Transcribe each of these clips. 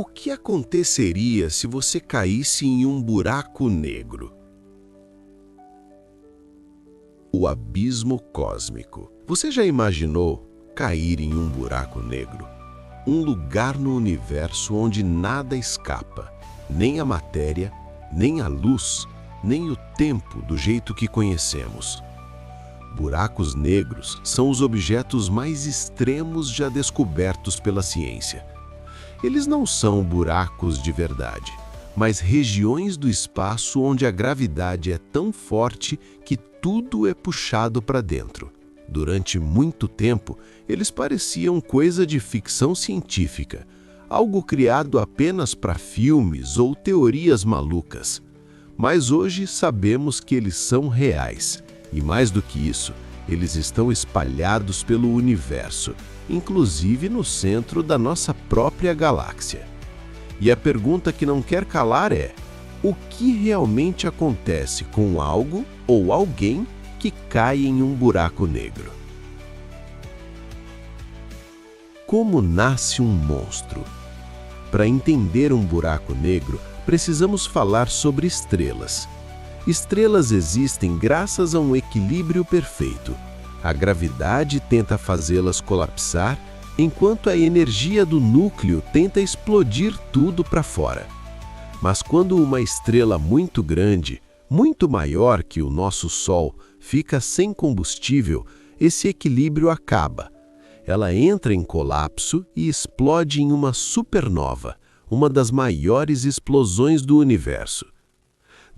O que aconteceria se você caísse em um buraco negro? O abismo cósmico. Você já imaginou cair em um buraco negro? Um lugar no universo onde nada escapa, nem a matéria, nem a luz, nem o tempo do jeito que conhecemos. Buracos negros são os objetos mais extremos já descobertos pela ciência. Eles não são buracos de verdade, mas regiões do espaço onde a gravidade é tão forte que tudo é puxado para dentro. Durante muito tempo, eles pareciam coisa de ficção científica, algo criado apenas para filmes ou teorias malucas. Mas hoje sabemos que eles são reais, e mais do que isso, eles estão espalhados pelo universo, inclusive no centro da nossa própria galáxia. E a pergunta que não quer calar é: o que realmente acontece com algo ou alguém que cai em um buraco negro? Como nasce um monstro? Para entender um buraco negro, precisamos falar sobre estrelas. Estrelas existem graças a um equilíbrio perfeito. A gravidade tenta fazê-las colapsar, enquanto a energia do núcleo tenta explodir tudo para fora. Mas quando uma estrela muito grande, muito maior que o nosso Sol, fica sem combustível, esse equilíbrio acaba. Ela entra em colapso e explode em uma supernova, uma das maiores explosões do universo.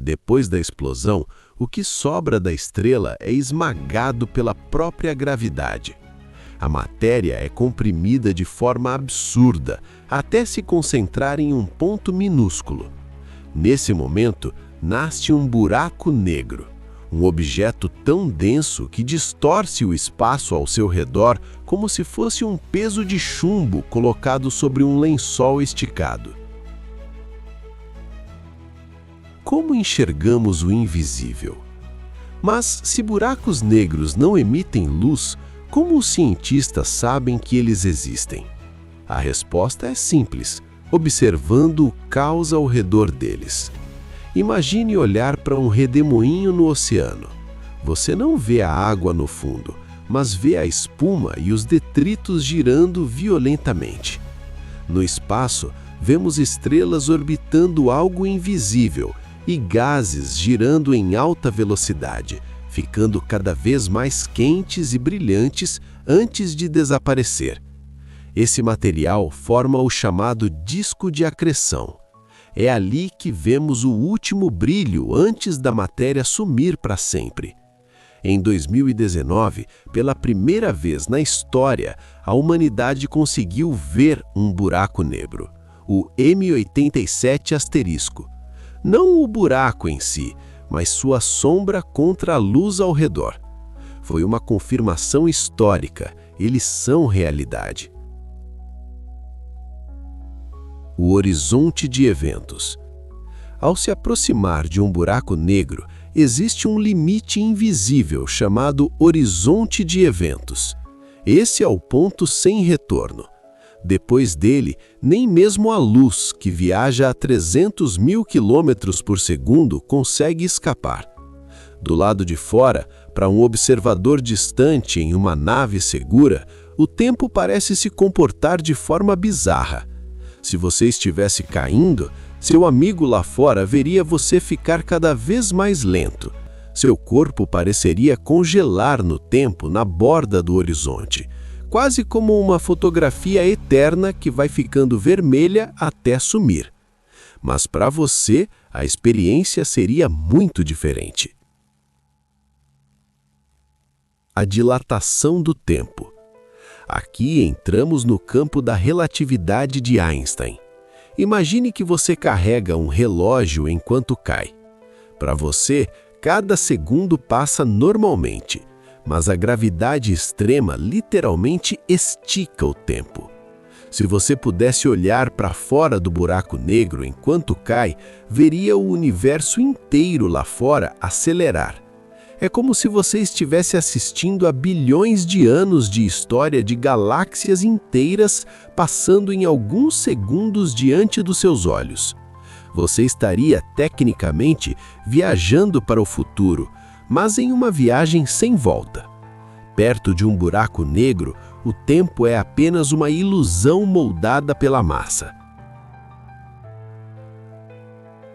Depois da explosão, o que sobra da estrela é esmagado pela própria gravidade. A matéria é comprimida de forma absurda, até se concentrar em um ponto minúsculo. Nesse momento, nasce um buraco negro, um objeto tão denso que distorce o espaço ao seu redor como se fosse um peso de chumbo colocado sobre um lençol esticado. Como enxergamos o invisível? Mas se buracos negros não emitem luz, como os cientistas sabem que eles existem? A resposta é simples: observando o caos ao redor deles. Imagine olhar para um redemoinho no oceano. Você não vê a água no fundo, mas vê a espuma e os detritos girando violentamente. No espaço, vemos estrelas orbitando algo invisível e gases girando em alta velocidade, ficando cada vez mais quentes e brilhantes antes de desaparecer. Esse material forma o chamado disco de acreção. É ali que vemos o último brilho antes da matéria sumir para sempre. Em 2019, pela primeira vez na história, a humanidade conseguiu ver um buraco negro, o M87 asterisco. Não o buraco em si, mas sua sombra contra a luz ao redor. Foi uma confirmação histórica, eles são realidade. O horizonte de eventos. Ao se aproximar de um buraco negro, existe um limite invisível chamado horizonte de eventos. Esse é o ponto sem retorno. Depois dele, nem mesmo a luz, que viaja a 300 mil quilômetros por segundo, consegue escapar. Do lado de fora, para um observador distante em uma nave segura, o tempo parece se comportar de forma bizarra. Se você estivesse caindo, seu amigo lá fora veria você ficar cada vez mais lento. Seu corpo pareceria congelar no tempo na borda do horizonte, quase como uma fotografia eterna que vai ficando vermelha até sumir. Mas para você, a experiência seria muito diferente. A dilatação do tempo. Aqui entramos no campo da relatividade de Einstein. Imagine que você carrega um relógio enquanto cai. Para você, cada segundo passa normalmente, mas a gravidade extrema literalmente estica o tempo. Se você pudesse olhar para fora do buraco negro enquanto cai, veria o universo inteiro lá fora acelerar. É como se você estivesse assistindo a bilhões de anos de história de galáxias inteiras passando em alguns segundos diante dos seus olhos. Você estaria, tecnicamente, viajando para o futuro, mas em uma viagem sem volta. Perto de um buraco negro, o tempo é apenas uma ilusão moldada pela massa.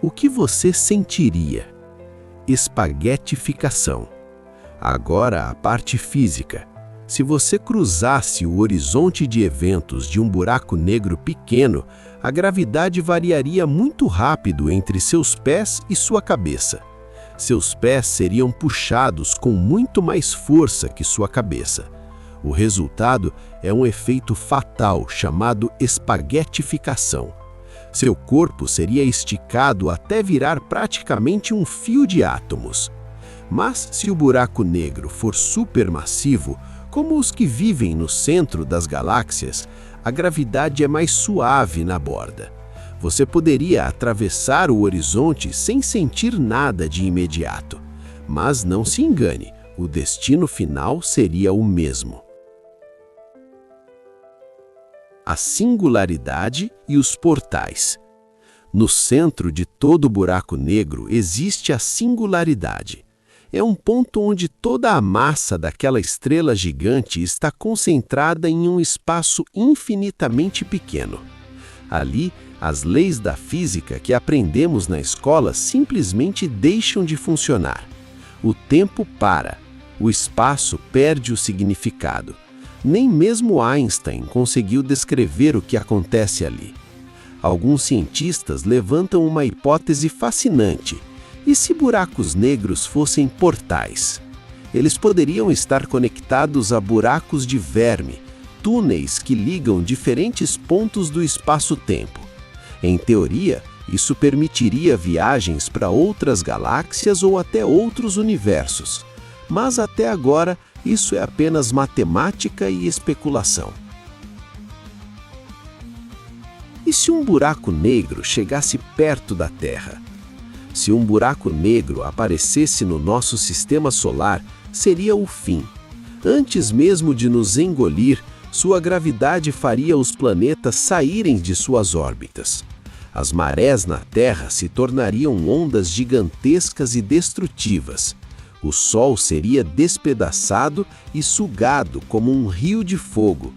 O que você sentiria? Espaguetificação. Agora a parte física. Se você cruzasse o horizonte de eventos de um buraco negro pequeno, a gravidade variaria muito rápido entre seus pés e sua cabeça. Seus pés seriam puxados com muito mais força que sua cabeça. O resultado é um efeito fatal chamado espaguetificação. Seu corpo seria esticado até virar praticamente um fio de átomos. Mas se o buraco negro for supermassivo, como os que vivem no centro das galáxias, a gravidade é mais suave na borda. Você poderia atravessar o horizonte sem sentir nada de imediato. Mas não se engane, o destino final seria o mesmo. A singularidade e os portais. No centro de todo buraco negro existe a singularidade. É um ponto onde toda a massa daquela estrela gigante está concentrada em um espaço infinitamente pequeno. Ali, as leis da física que aprendemos na escola simplesmente deixam de funcionar. O tempo para, o espaço perde o significado. Nem mesmo Einstein conseguiu descrever o que acontece ali. Alguns cientistas levantam uma hipótese fascinante. E se buracos negros fossem portais? Eles poderiam estar conectados a buracos de verme, túneis que ligam diferentes pontos do espaço-tempo. Em teoria, isso permitiria viagens para outras galáxias ou até outros universos. Mas até agora, isso é apenas matemática e especulação. E se um buraco negro chegasse perto da Terra? Se um buraco negro aparecesse no nosso sistema solar, seria o fim. Antes mesmo de nos engolir, sua gravidade faria os planetas saírem de suas órbitas. As marés na Terra se tornariam ondas gigantescas e destrutivas. O Sol seria despedaçado e sugado como um rio de fogo.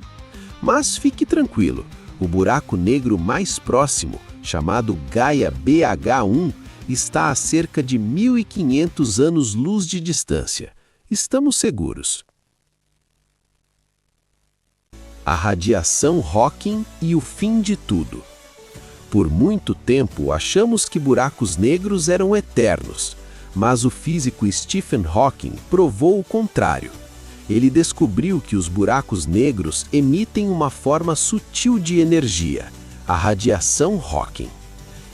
Mas fique tranquilo, o buraco negro mais próximo, chamado Gaia BH1, está a cerca de 1.500 anos-luz de distância. Estamos seguros. A radiação Hawking e o fim de tudo. Por muito tempo achamos que buracos negros eram eternos. Mas o físico Stephen Hawking provou o contrário. Ele descobriu que os buracos negros emitem uma forma sutil de energia, a radiação Hawking.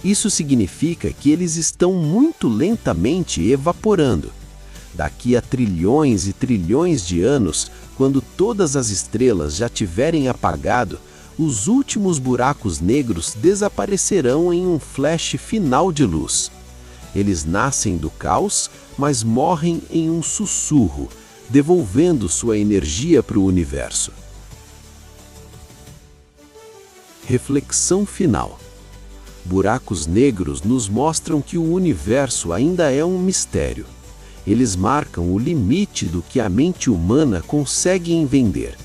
Isso significa que eles estão muito lentamente evaporando. Daqui a trilhões e trilhões de anos, quando todas as estrelas já tiverem apagado, os últimos buracos negros desaparecerão em um flash final de luz. Eles nascem do caos, mas morrem em um sussurro, devolvendo sua energia para o universo. Reflexão final. Buracos negros nos mostram que o universo ainda é um mistério. Eles marcam o limite do que a mente humana consegue entender.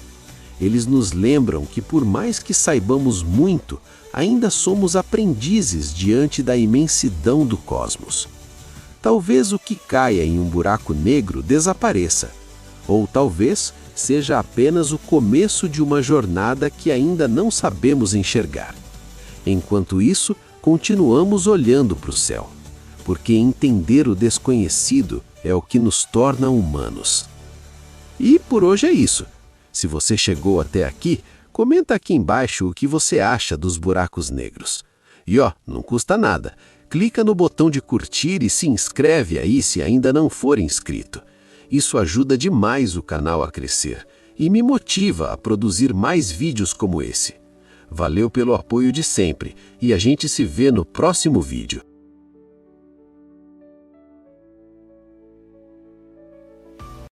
Eles nos lembram que, por mais que saibamos muito, ainda somos aprendizes diante da imensidão do cosmos. Talvez o que caia em um buraco negro desapareça, ou talvez seja apenas o começo de uma jornada que ainda não sabemos enxergar. Enquanto isso, continuamos olhando para o céu, porque entender o desconhecido é o que nos torna humanos. E por hoje é isso. Se você chegou até aqui, comenta aqui embaixo o que você acha dos buracos negros. E não custa nada. Clica no botão de curtir e se inscreve aí se ainda não for inscrito. Isso ajuda demais o canal a crescer e me motiva a produzir mais vídeos como esse. Valeu pelo apoio de sempre e a gente se vê no próximo vídeo.